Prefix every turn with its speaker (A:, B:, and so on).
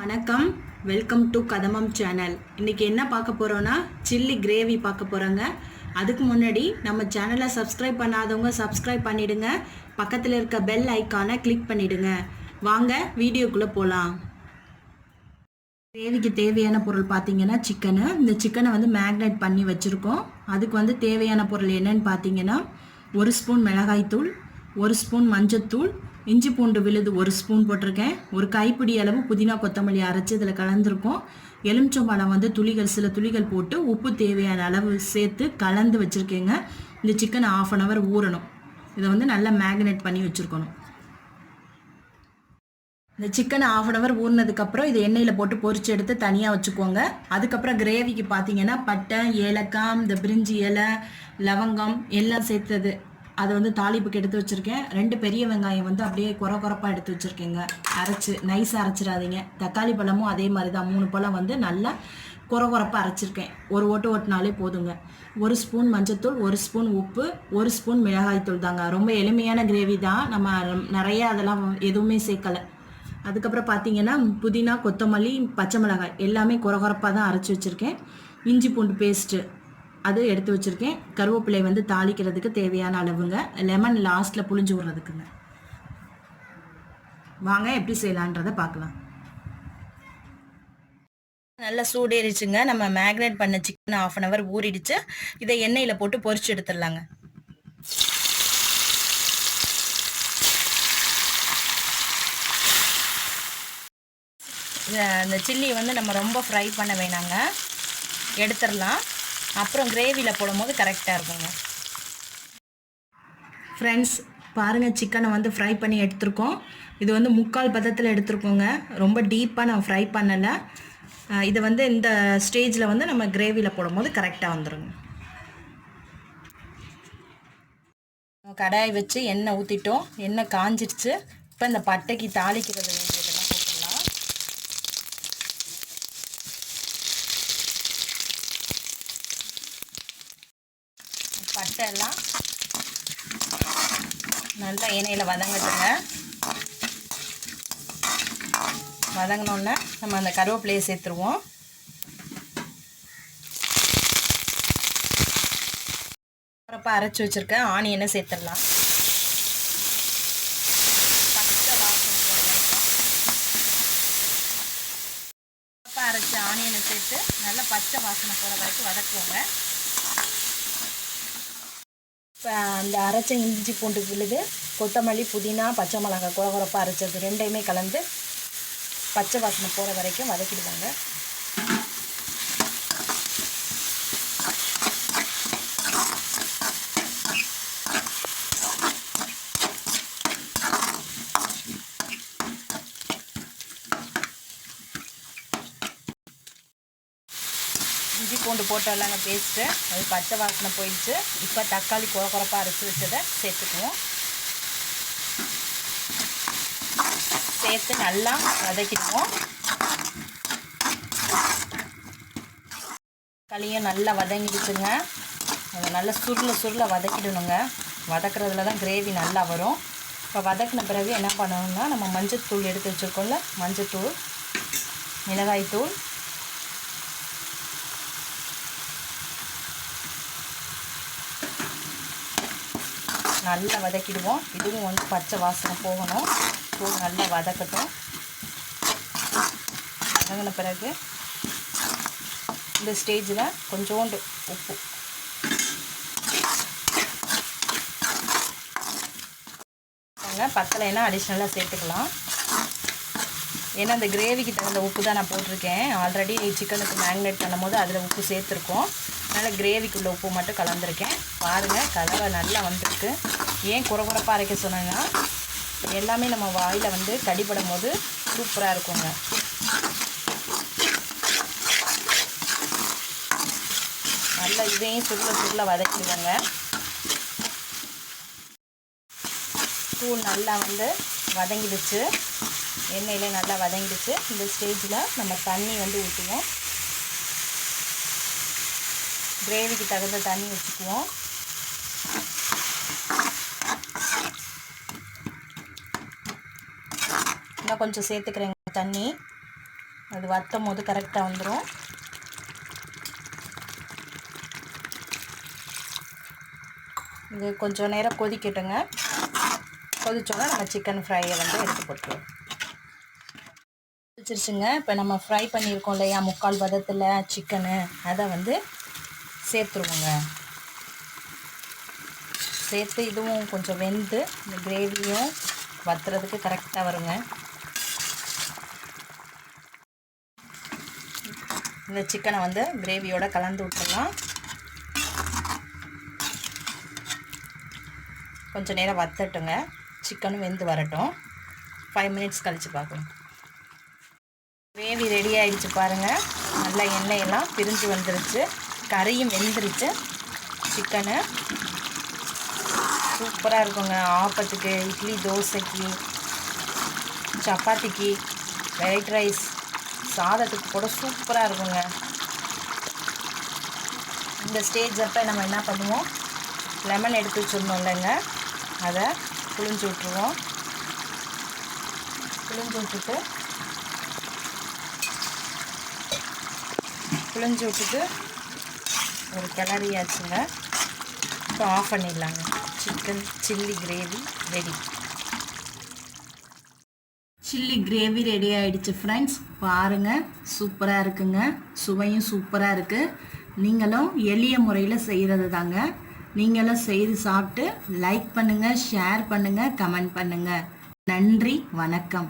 A: வணக்கம், welcome to கதமம் channel. இன்றைக்கி என்ன பார்க்க போகிறோன்னா சில்லி கிரேவி பார்க்க போகிறோங்க. அதுக்கு முன்னாடி நம்ம சேனலை சப்ஸ்கிரைப் பண்ணாதவங்க சப்ஸ்கிரைப் பண்ணிவிடுங்க. பக்கத்தில் இருக்க பெல் ஐக்கானை கிளிக் பண்ணிவிடுங்க. வாங்க வீடியோக்குள்ளே போகலாம். கிரேவிக்கு தேவையான பொருள் பார்த்தீங்கன்னா சிக்கனு. இந்த சிக்கனை வந்து மேக்னேட் பண்ணி வச்சுருக்கோம். அதுக்கு தேவையான பொருள் என்னன்னு பார்த்தீங்கன்னா 1 ஸ்பூன் மிளகாய்த்தூள், 1 ஸ்பூன் மஞ்சத்தூள், இஞ்சி பூண்டு விழுது 1 ஸ்பூன் போட்டிருக்கேன். ஒரு கைப்பிடி அளவு புதினா கொத்தமல்லி அரைச்சி இதில் கலந்துருக்கோம். எலுமிச்சம்பழம் சில துளிகள் போட்டு உப்பு தேவையான அளவு சேர்த்து கலந்து வச்சுருக்கேங்க. இந்த சிக்கனை 1/2 hour ஊறணும். இதை நல்லா மேக்னேட் பண்ணி வச்சுருக்கணும். இந்த சிக்கனை 1/2 hour ஊறினதுக்கப்புறம் இதை எண்ணெயில் போட்டு பொரிச்சு எடுத்து தனியாக வச்சுக்கோங்க. அதுக்கப்புறம் கிரேவிக்கு பார்த்தீங்கன்னா பட்டை, ஏலக்காய், இந்த பிரிஞ்சி இலை, லவங்கம் எல்லாம் சேர்த்தது அதை தாளிப்புக்கு எடுத்து வச்சுருக்கேன். 2 பெரிய வெங்காயம் அப்படியே குறப்பாக எடுத்து வச்சுருக்கேங்க. அரைச்சி நைஸாக அரைச்சிடாதீங்க. தக்காளி பழமும் அதே மாதிரி தான் 3 பழம் நல்லா குறப்பாக அரைச்சிருக்கேன். ஒரு ஓட்டு ஓட்டினாலே போதுங்க. 1 ஸ்பூன் மஞ்சத்தூள், 1 ஸ்பூன் உப்பு, 1 ஸ்பூன் மிளகாய்த்தூள் தாங்க. ரொம்ப எளிமையான கிரேவி தான். நம்ம நிறைய அதெல்லாம் எதுவுமே சேர்க்கலை. அதுக்கப்புறம் பார்த்தீங்கன்னா புதினா, கொத்தமல்லி, பச்சை மிளகாய் எல்லாமே குறப்பாக தான் அரைச்சி வச்சுருக்கேன். இஞ்சி பூண்டு பேஸ்ட்டு அது எடுத்து வச்சுருக்கேன். கருவேப்பிலை தாளிக்கிறதுக்கு தேவையான அளவுங்க. லெமன் லாஸ்ட்டில் புளிஞ்சு விடுறதுக்குங்க. வாங்க எப்படி செய்யலான்றதை பார்க்கலாம். நல்லா சூடேறிச்சுங்க. நம்ம மேக்னேட் பண்ண சிக்கன் 1/2 hour ஊறிடுச்சு. இதை எண்ணெயில் போட்டு பொரிச்சு எடுத்துடலாங்க. இந்த சில்லி நம்ம ரொம்ப ஃப்ரை பண்ண வேணாங்க, எடுத்துடலாம். அப்புறம் கிரேவியில் போடும்போது கரெக்டாக இருக்குங்க. ஃப்ரெண்ட்ஸ் பாருங்கள், சிக்கனை ஃப்ரை பண்ணி எடுத்துருக்கோம். இது 3/4 பதத்தில் எடுத்துருக்கோங்க. ரொம்ப டீப்பாக நான் ஃப்ரை பண்ணலை. இது இந்த ஸ்டேஜில் நம்ம கிரேவியில் போடும்போது கரெக்டாக வந்துடுங்க. கடாய் வச்சு எண்ணெய் ஊற்றிட்டோம். எண்ணெய் காஞ்சிடுச்சு. இப்போ இந்த பட்டைக்கு தாளிக்கிறது வேண்டியதெல்லாம் போட்டுடலாம். பட்டை எல்லாம் நல்லா எண்ணெயில் வதங்கட்டுங்க. வதங்கினோன்னே நம்ம அந்த கருவேப்பிலையை சேர்த்துருவோம். அப்புறப்பா அரைச்சி வச்சுருக்க ஆனியனை சேர்த்துடலாம். பச்சை வாசனை போகிற வரைக்கும் அரைச்சி ஆனியனை சேர்த்து நல்லா பச்சை வாசனை போகிற வரைக்கும் வதக்குவோங்க. இப்போ அந்த அரைச்ச இஞ்சி பூண்டு விழுது, கொத்தமல்லி, புதினா, பச்சை மிளகாய் குறப்பாக அரைச்சது 2யுமே கலந்து பச்சை வாசனை போகிற வரைக்கும் வதக்கிடுவாங்க. இஞ்சி பூண்டு போட்டோம்லாங்க பேஸ்ட்டு, அது பச்சை வாசனை போயிடுச்சு. இப்போ தக்காளி குறப்பாக அரைச்சி வச்சதை சேர்த்துக்குவோம். சேர்த்து நல்லா வதக்கிடுவோம். தக்காளியும் நல்லா வதங்கிடுச்சுங்க. அதை நல்லா சுருள வதக்கிடணுங்க. வதக்குறதுல தான் கிரேவி நல்லா வரும். இப்போ வதக்கின பிறகு என்ன பண்ணணும்னா, நம்ம மஞ்சத்தூள் எடுத்து வச்சுருக்கோம்ல, மஞ்சத்தூள், மிளகாய்த்தூள், நல்லா வதக்கிடுவோம். இதுவும் பச்சை வாசனை போகணும். நல்லா வதக்கட்டும். வதங்கின பிறகு இந்த ஸ்டேஜில் கொஞ்சோண்டு உப்பு, பத்தலைன்னா அடிஷ்னலாக சேர்த்துக்கலாம். ஏன்னா அந்த கிரேவிக்கு தகுந்த உப்பு தான் நான் போட்டிருக்கேன். ஆல்ரெடி சிக்கனுக்கு மேக்னேட் பண்ணும் போது அதில் உப்பு சேர்த்துருக்கோம். அதனால் கிரேவிக்குள்ள உப்பு மட்டும் கலந்துருக்கேன். பாருங்கள், கலவை நல்லா வந்திருக்கு. ஏன் குறப்பாக அரைக்க சொன்னேன்னா, எல்லாமே நம்ம வாயில் கடிபடும் போது சூப்பராக இருக்குங்க. நல்லா இதையும் சுருள வதக்கிடுவாங்க. தூள் நல்லா வதங்கிடுச்சு. எண்ணெயில் நல்லா வதங்கிடுச்சு. இந்த ஸ்டேஜில் நம்ம தண்ணி ஊற்றுவோம். கிரேவிக்கு தகுந்த தண்ணி வச்சுக்குவோம். இன்னும் கொஞ்சம் சேர்த்துக்கிறேங்க தண்ணி. அது வற்றும் போது கரெக்டாக வந்துடும். இது கொஞ்சம் நேரம் கொதிக்கட்டுங்க. கொதிச்சோன்னா நம்ம சிக்கன் ஃப்ரையை வந்து எடுத்து போட்டுருவோம். கொதிச்சிருச்சுங்க. இப்போ நம்ம ஃப்ரை பண்ணியிருக்கோம் இல்லையா முக்கால் பதத்தில் சிக்கனு, அதை வந்து சேர்த்துருவோங்க. சேர்த்து இதுவும் கொஞ்சம் வெந்து இந்த கிரேவியும் வற்றுறதுக்கு கரெக்டாக வருங்க. இந்த சிக்கனை வந்து கிரேவியோட கலந்து விட்டுடலாம். கொஞ்சம் நேரம் வற்றட்டுங்க. சிக்கனும் வெந்து வரட்டும். 5 மினிட்ஸ் கழித்து பார்க்கலாம். கிரேவி ரெடி ஆகிடுச்சு பாருங்கள். நல்லா எண்ணெயெல்லாம் பிரிஞ்சு வந்துருச்சு, கறியும் வெந்துருச்சு. சிக்கனு சூப்பராக இருக்குங்க. ஆப்பத்துக்கு, இட்லி, தோசைக்கு, சப்பாத்திக்கு, ஒயிட் ரைஸ், சாதத்துக்கு கூட சூப்பராக இருக்குங்க. இந்த ஸ்டேஜ் அப்போ நம்ம என்ன பண்ணுவோம், லெமன் எடுத்து வச்சுருந்தோம் இல்லைங்க, அதை புழிஞ்சு விட்ருவோம். புழிஞ்சு விட்டுட்டு ஒரு கிளறியாச்சுங்க. இப்போ ஆஃப் பண்ணிடலாங்க. Chicken chilli gravy ready. Chilli gravy ready ஆகிடுச்சு ஃப்ரெண்ட்ஸ். பாருங்கள், சூப்பராக இருக்குங்க. சுவையும் சூப்பராக இருக்குது. நீங்களும் எளிய முறையில் செய்கிறது தாங்க. நீங்களும் செய்து சாப்பிட்டு லைக் பண்ணுங்கள், ஷேர் பண்ணுங்கள், கமெண்ட் பண்ணுங்கள். நன்றி, வணக்கம்.